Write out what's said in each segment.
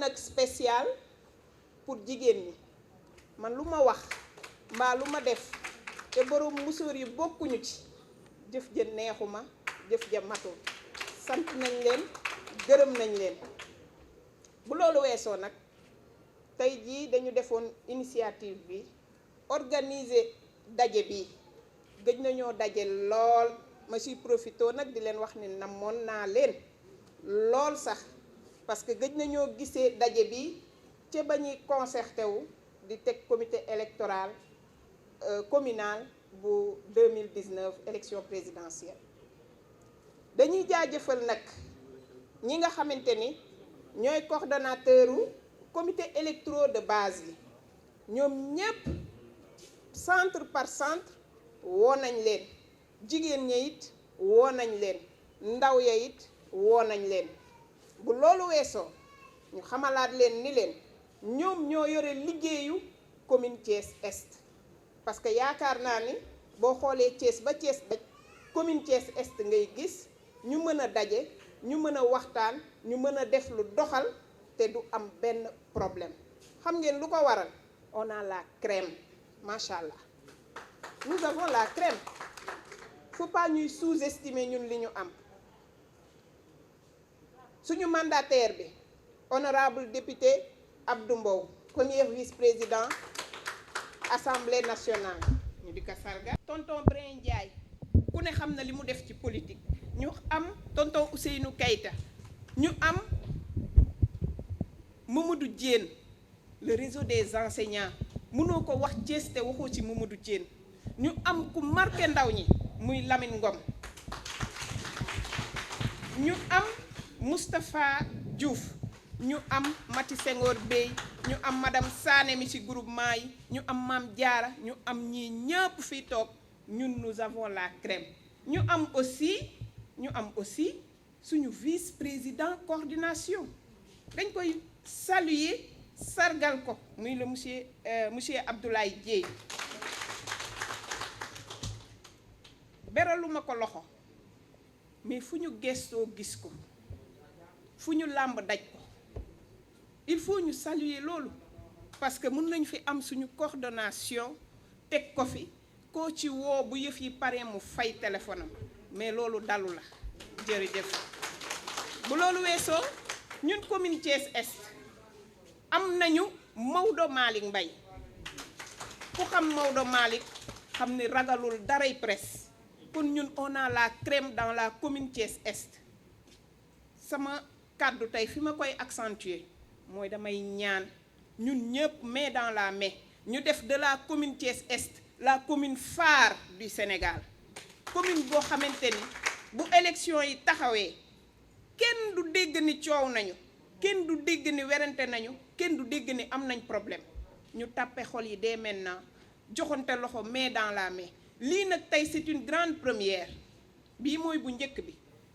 nag spécial pour jigéen ñi man lu ma wax mbaa lu ma def te borom musóor yi bokkuñu ci jëf ja neexuma jëf ja matul sant nañ leen gërëm nañ leen. bu loolu weesoo nag tey jii dañu defoon initiative bi organiser daje bi gëj nañoo daje lool ma ciy profité nag di leen wax ni namoon naa leen lool sax parce que gëj nañoo gisee daje bi ca ba ñuy concerté wu di teg comité électoral communal bu 2019 élection présidentielle. dañuy jaajëfal nag ñi nga xamante ni ñooy coordonnateur u comité électoraux de base yi ñoom ñépp centre par centre woo nañ leen jigéen ña it woo nañ leen ndaw ya it woo nañ leen. bu loolu weesoo ñu xamalaat leen ni leen ñoom ñoo yore liggéeyu commune Thiès Est parce que yaakaar naa ni boo xoolee Thiès ba Thiès daj commune Thiès Est ngay gis ñu mën a daje ñu mën a waxtaan ñu mën a def lu doxal te du am benn problème. xam ngeen lu ko waral on a la crème macha allah nous avons la crème faut pas ñuy sous-estimer ñun li ñu am. suñu mandataire bi honorable député Abdou Mbow premier vice-président assemblée nationale ñu di ko sargal. tonton Brin Ndiaye ku ne xam na li mu def ci politique ñu am tonton Ousseynou Keïta ñu am Mamadou Diène le réseau des enseignants mënoo ko wax Thiès te waxoo ci Mamadou Diène ñu am ku marqué ndaw ñi muy Lamine Ngom ñu am Moustapha Diouf ñu am Mati Senghor Bey ñu am madame Sané mi ci groupement yi ñu am Mame Diarra ñu am ñii ñëpp fii toog ñun nous avons la crème. ñu am aussi suñu vice-président coordination dañ koy saluer sargal ko muy le monsieur Abdoulaye Dieye beraluma ko loxo mais fu ñu gestoo gis ko fu ñu làmb daj ko il faut ñu saluer loolu parce que mën nañu fi am suñu coordination teg ko fi koo ci woo bu yëf yi paree mu fay téléphone am mais loolu dalu la jërëjëf. bu loolu weesoo ñun commune Thiès Est am nañu Maodo Malick Mbaye ku xam Maodo Malick xam ni ragalul daray presse kon ñun on a la crème dans la commune Thiès Est. sama kàddu tey fi ma koy accentuer mooy damay ñaan ñun ñëpp main dans la main ñu def de la commune Thiès Est la commune phare du Sénégal commune boo xamante ni bu élection yi taxawee kenn du dégg ni coow nañu kenn du dégg ni werante nañu kenn du dégg ni am nañ problème ñu tàppe xol yi dès maintenant joxante loxo main dans la main. lii nag tey c'est une grande première bii mooy bu njëkk bi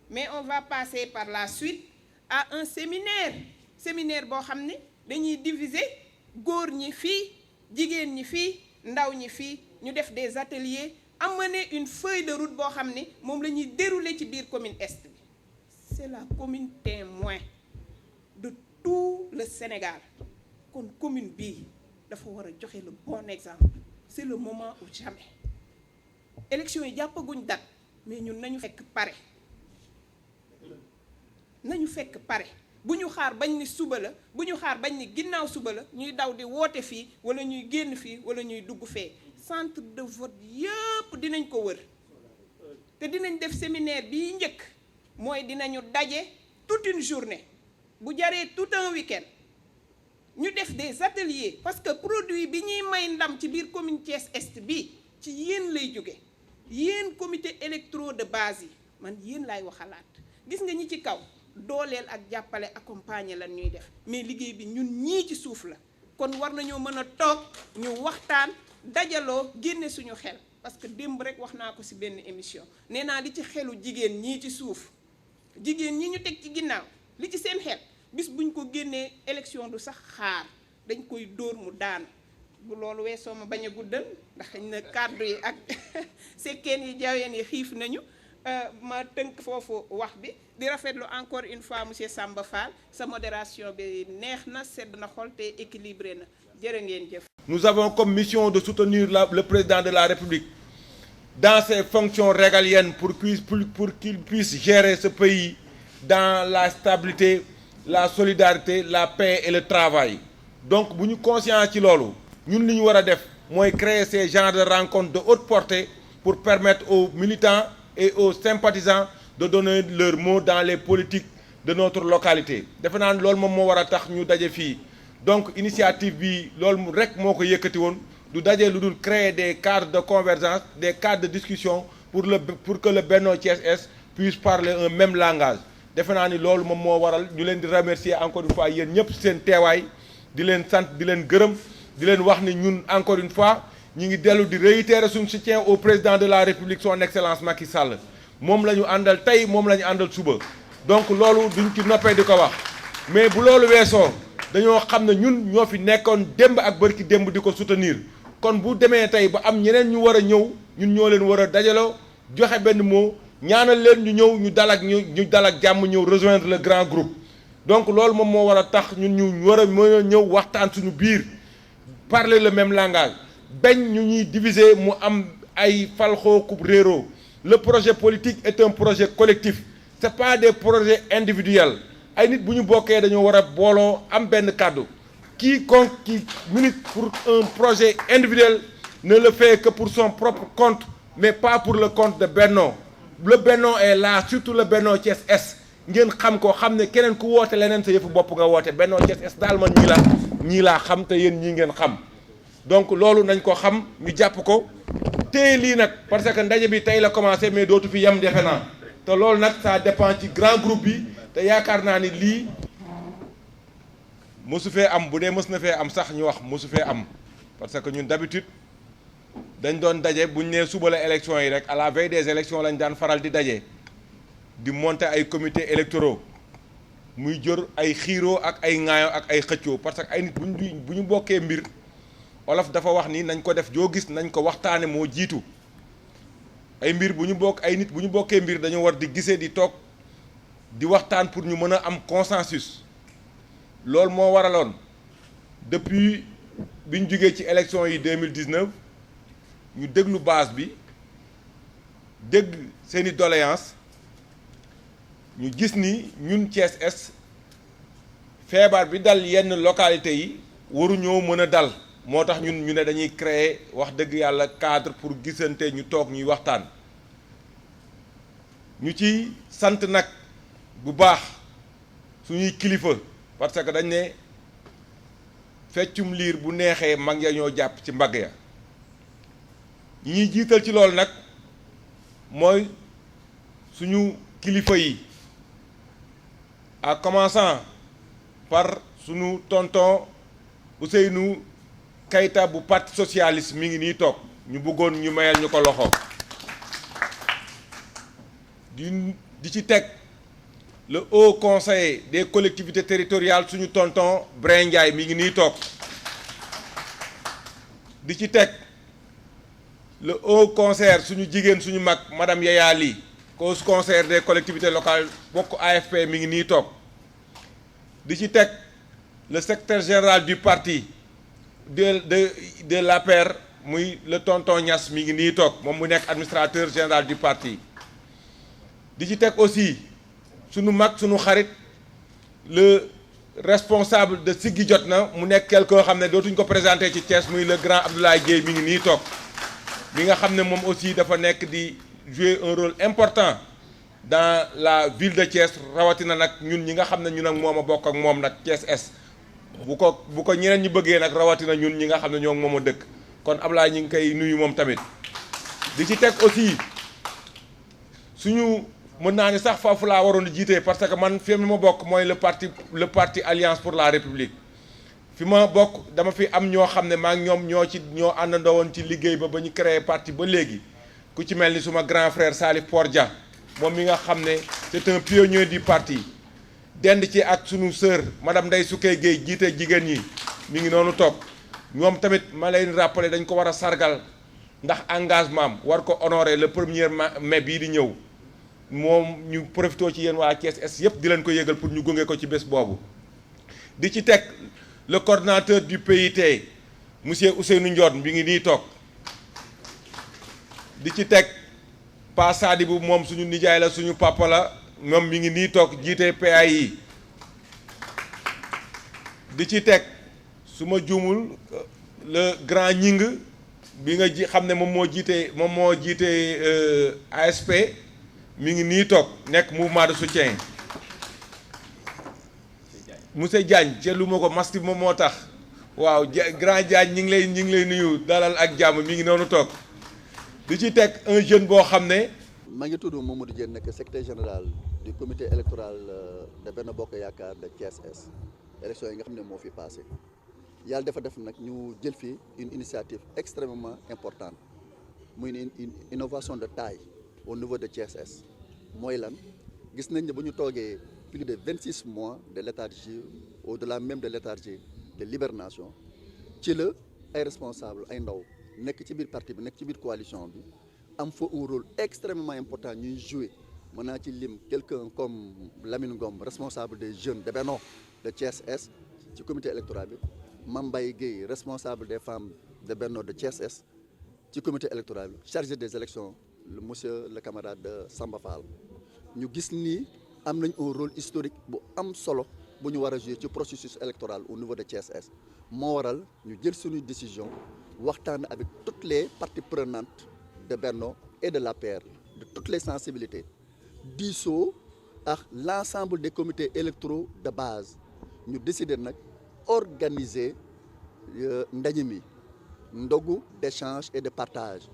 mais on va passer par la suite à un séminaire boo xam ne dañuy diviser góor ñi fii jigéen ñi fii ndaw ñi fii ñu def des ateliers amener une feuille de route boo xam ne moom la ñuy dérouler ci biir commune Est bi. c'est la commune témoin de tout le Sénégal kon commune bii dafa war a joxe le bon exemple c'est le moment ou jamais. élection yi jàppaguñ date mais ñun nañu fekk pare bu ñu xaar bañ ni suba la bu ñu xaar bañ ni ginnaaw suba la ñuy daw di woote fii wala ñuy génn fii wala ñuy dugg fee centre de vote yëpp dinañ ko wër te dinañ def séminaire bii njëkk mooy dinañu daje toute une journée bu jaree tout un week-end ñu def des ateliers parce que produit bi ñuy may ndam ci biir commune Thiès Est bi ci yéen lay jóge yéen comité électoraux de base yi man yéen laay waxalaat gis nga ñi ci kaw dooleel ak jàppale accompagner lan ñuy def mais liggéey bi ñun ñii ci suuf la kon war nañoo mën a toog ñu waxtaan dajaloo génne suñu xel parce que démb rek wax naa ko ci benn émission nee naa li ci xelu jigéen ñii ci suuf jigéen ñi ñu teg ci ginnaaw li ci seen xel bis buñ ko génnee élection du sax xaar dañ koy dóor mu daanu. bu loolu weesoo ma bañ a guddal ndax xëy na kàddu yi ak sekkeen yi jaween yi xiif nañu ma tënk foofu wax bi di rafetlu encore une fois monsieur Samba Fall sa modération bi neex na sedd na xol te équilibré na jërë ngeen jëf. Nous avons comme mission de soutenir le président de la République dans ses fonctions régaliennes pour qu'il puisse gérer ce pays dans la stabilité, la solidarité, la paix et le travail. Donc bu ñu conscient ci loolu ñun li ñu war a def mooy créer ces genres de rencontres de haute portée pour permettre aux militants et aux sympathisants de donner leur mot dans les politiques de notre localité. defe naa ne loolu moom moo war a tax ñu daje fii donc initiative bi loolu rek moo ko yëkkati woon du daje lu dul créer des cadres de convergence, des cadres de discussion pour que le Benno Thiès Est puisse parler un même langage. defe naa ni loolu moom moo waral ñu leen di remercier encore une fois yéen ñëpp seen teewaay di leen sant di leen gërëm di leen wax ni ñun encore une fois ñu ngi dellu di réitérer suñu soutien au président de la République son excellence Macky Sall moom la ñu àndal tey moom la ñu àndal suba donc loolu duñ ci noppee di ko wax mais bu loolu weesoo dañoo xam ne ñun ñoo fi nekkoon démb ak bërki démb di ko soutenir kon bu demee tey ba am ñeneen ñu war a ñëw ñun ñoo leen war a dajaloo joxe benn mot ñaanal leen ñu ñëw ñu dal ak jàmm ñëw rejoindre le grand groupe donc loolu moom moo war a tax ñun ñu war a mën a ñëw waxtaan suñu biir parler le même langage bañ ñu ñuy diviser mu am ay falxoo ku réeroo le projet politique est un projet collectif c'est pas des projets individuels ay nit bu ñu bokkee dañoo war a booloo am benn kàddu quiconque qui milite pour un projet individuel ne le fait que pour son propre compte mais pas pour le compte de Benno. Le Benno est là surtout le Benno Thiès Est ngeen xam ko xam ne keneen ku woote leneen sa yëfu bopp nga woote Benno Thiès Est daal man ñii laa xam te yéen ñii ngeen xam donc loolu nañ ko xam ñu jàpp ko téye lii nag parce que ndaje bi tey la commencé mais dootu fi yem defe naa te loolu nag ça dépend ci grand groupe bi te yaakaar naa ni lii mosu fee am bu dee mës na fee am sax ñu wax mosu fee am parce que ñun d'habitude dañ doon daje bu ñu nee suba la élection yi rek à la veille des élections lañ daan faral di daje di monter ay comités électoraux muy jër ay xiiroo ak ay ŋaayoo ak ay xëccoo parce que ay nit bu ñu bokkee mbir olof dafa wax ni nañ ko def joo gis nañ ko waxtaane moo jiitu ay mbir bu ñu bokk ay nit bu ñu bokkee mbir dañoo war di gisee di toog di waxtaan pour ñu mën a am consensus loolu moo waraloon depuis bi ñu jógee ci élection yi 2019 ñu déglu base bi dégg seeni doléance ñu gis ni ñun Thiès Est feebar bi dal yenn localité yi waruñoo mën a dal moo tax ñun ñu ne dañuy créer wax dëgg yàlla cadre pour gisante ñu toog ñuy waxtaan ñu ci sant nag bu baax suñuy kilifa parce que dañ ne feccum liir bu neexee mag ya ñoo jàpp ci mbagg ya ñi ñuy jiital ci loolu nag mooy suñu kilifa yi en commençant par suñu tonton Ousseynou Keïta bu parti socialiste mi ngi nii toog ñu bëggoon ñu mayal ñu ko loxo di ci teg le haut conseiller des collectivités territoriales suñu tonton Brin Ndiaye mi ngi nii toog di ci teg le haut conseiller suñu jigéen suñu mag madame Yaya Ly conseiller des collectivités locales bokk AFP mi ngi nii toog di ci teg le secrétaire général du parti de l'APR muy le tonton Niass mi ngi nii toog moom mu nekk administrateur général du parti di ci teg aussi suñu mag suñu xarit le responsable de Siggi Jotna mu nekk koo xam ne dootuñ ko présenté ci Thiès muy le grand Abdoulaye Dieye mi ngi nii toog mi nga xam ne moom aussi dafa nekk di jouer un rôle important dans la ville de Thiès rawatina nag ñun ñi nga xam ne ñun ak moom a bokk ak moom nag Thiès Est bu ko ñeneen ñi bëggee nag rawatina ñun ñi nga xam ne ñoo moom a dëkk kon Ablaye ñu ngi koy nuyu moom tamit di ci teg aussi suñu mën naa ni sax foofu laa waroon a jiitee parce que man fi ma bokk mooy le parti Alliance pour la République fi ma bokk dama fi am ñoo xam ne maa ngi ñoom ñoo àndandoo woon ci liggéey ba ñu créé parti ba léegi ku ci mel ni suma grand frère Salif Pordia moom mi nga xam ne c'est un pionnier du parti dend ci ak sunu sœur madame Ndeye Soukey Gueye jiite jigéen ñi mi ngi noonu toog ñoom tamit ma leen rappeler dañ ko war a sargal ndax engagement am war ko honorer le 1er mai bii di ñëw moom ñu profité ci yéen waa Thiès Est yëpp di leen ko yëgal pour ñu gunge ko ci bés boobu. di ci teg le coordonnateur du PIT monsieur Ousseynou Ndione mi ngi nii toog di ci teg Pa Sadibou moom suñu nijaay la suñu papa la moom mi ngi nii toog jiite PAI. di ci teg su ma juumul le grand ñing bi nga xam ne moom moo jiite ASP mi ngi nii toog nekk mouvement de soutien. monsieur Diagne ca lu ma ko mastif moom moo tax waaw grand Diagne ñi ngi lay nuyu dalal ak jàmm mi ngi noonu toog di ci teg un jeune boo xam ne. maa ngi tudd Mamadou Diène nekk secrétaire général du comité électoral de Benno Bokk Yaakaar de Thiès Est élection yi nga xam ne moo fi passé yàlla dafa def nag ñu jël fi une initiative extrêmement importante muy une innovation de taille au niveau de Thiès Est mooy lan gis nañ ne bu ñu toogee plus de 26 mois de léthargie au-delà même de léthargie de l'hibernation ci la ay responsable ay ndaw nekk ci biir parti bi nekk ci biir coalition bi am fa un rôle extrêmement important ñuy jouer mën naa ci lim quelqu'un comme Lamine Ngom responsable des jeunes de Benno de Thiès Est ci comité électoral bi Mame Mbaye Guèye responsable des femmes de Benno de Thiès Est ci comité électoral bi chargé des élections le monsieur le camarade Samba Fall ñu gis nii am nañ un rôle historique bu am solo bu ñu war a jouer ci processus électoral au niveau de Thiès Est moo waral ñu jël suñuy décision waxtaan avec toutes les parties prenantes de Benno et de l'APR de toutes les sensibilités diisoo ak l'ensemble des comités électoraux de base ñu décider nag organiser ndaje mi ndogu d'échange et de partage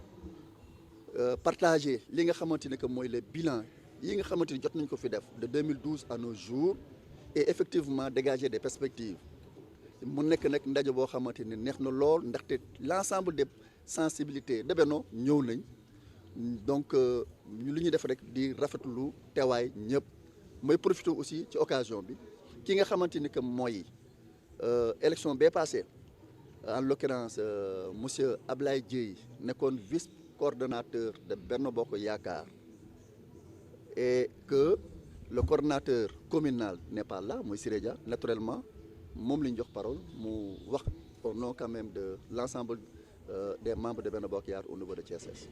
partager li nga xamante ni que mooy le bilan yi nga xamante ni jot nañ ko fi def de 2012 à nos jours et effectivement dégager des perspectives mu nekk nag ndaje boo xamante ni neex na lool ndaxte l'ensemble des sensibilités de Benno ñëw nañ donc li ñuy def rek di rafetlu teewaay ñëpp mooy profiter aussi ci occasion bi ki nga xamante ni que mooy élection bee passé en l'occurrence monsieur Ablaye Dieye nekkoon vice coordonnateur de Benno Bokk Yaakaar et que le coordonnateur communal n'est pas là mooy Siré Dia naturellement moom la ñu jox parole mu wax au nom quand même de l'ensemble des membres de Benno Bokk Yaakaar au niveau de Thiès Est.